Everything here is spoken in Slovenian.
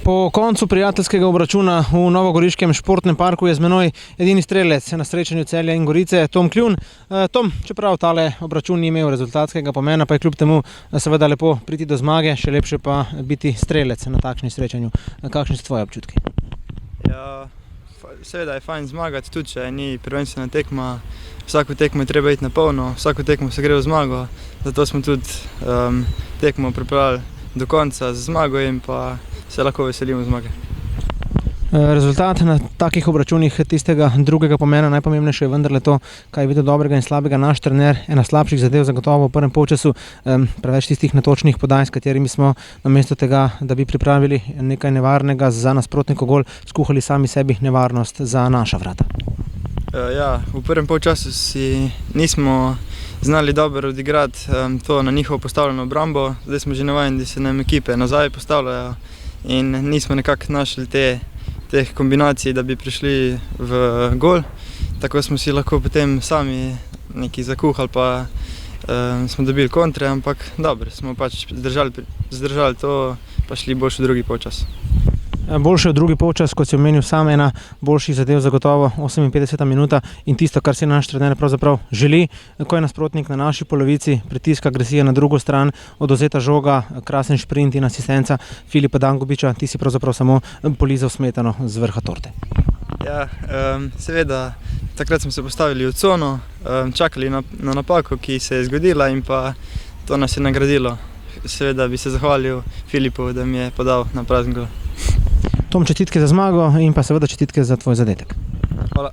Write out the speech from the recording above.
Po koncu prijateljskega obračuna v Novogoriškem športnem parku je z menoj edini strelec na srečanju Celja in Gorice, Tom Kljun. Tom, čeprav tale obračun ni imel rezultatskega pomena, pa je kljub temu seveda lepo priti do zmage, še lepše pa biti strelec na takšnem srečanju. Kakšni so tvoji občutki? Ja, seveda je fajn zmagati, tudi če ni prvenstvena tekma. Vsako tekmo je treba iti na polno, vsako tekmo se gre v zmago, zato smo tudi tekmo pripravili do konca z zmago in pa se lahko veselimo zmage. Rezultat na takih obračunih tistega drugega pomena, najpomembnejše je vendarle to, kaj je videl dobrega in slabega naš trener. Ena slabših zadev zagotovo v prvem polčasu, preveč tistih netočnih podaj, s katerimi smo namesto tega, da bi pripravili nekaj nevarnega za nasprotnikov gol, skuhali sami sebi nevarnost za naša vrata. Ja, v prvem polčasu si nismo znali dobro odigrati to na njihovo postavljeno obrambo. Zdaj smo že navajeni, da se nam ekipe nazaj postavljajo in nismo nekako našli teh kombinacij, da bi prišli v gol. Tako smo si lahko potem sami nekaj zakuhali, pa smo dobili kontre, ampak dobro, smo pač zdržali to, pa šli boljše v drugi polčas. Boljše v drugi polčas, kot si omenil sam, ena boljših zadev zagotovo 58. minuta in tisto, kar si naš trener pravzaprav želi, ko je nasprotnik na naši polovici, pritisk agresije na drugo stran, odvzeta žoga, krasen šprint in asistenca Filipa Dangubiča, ti si pravzaprav samo polizal smetano z vrha torte. Ja, seveda, takrat smo se postavili v cono, čakali na napako, ki se je zgodila in pa to nas je nagradilo. Seveda bi se zahvalil Filipu, da mi je podal na prazen gol. Tom, čestitke za zmago in pa seveda čestitke za tvoj zadetek. Hvala.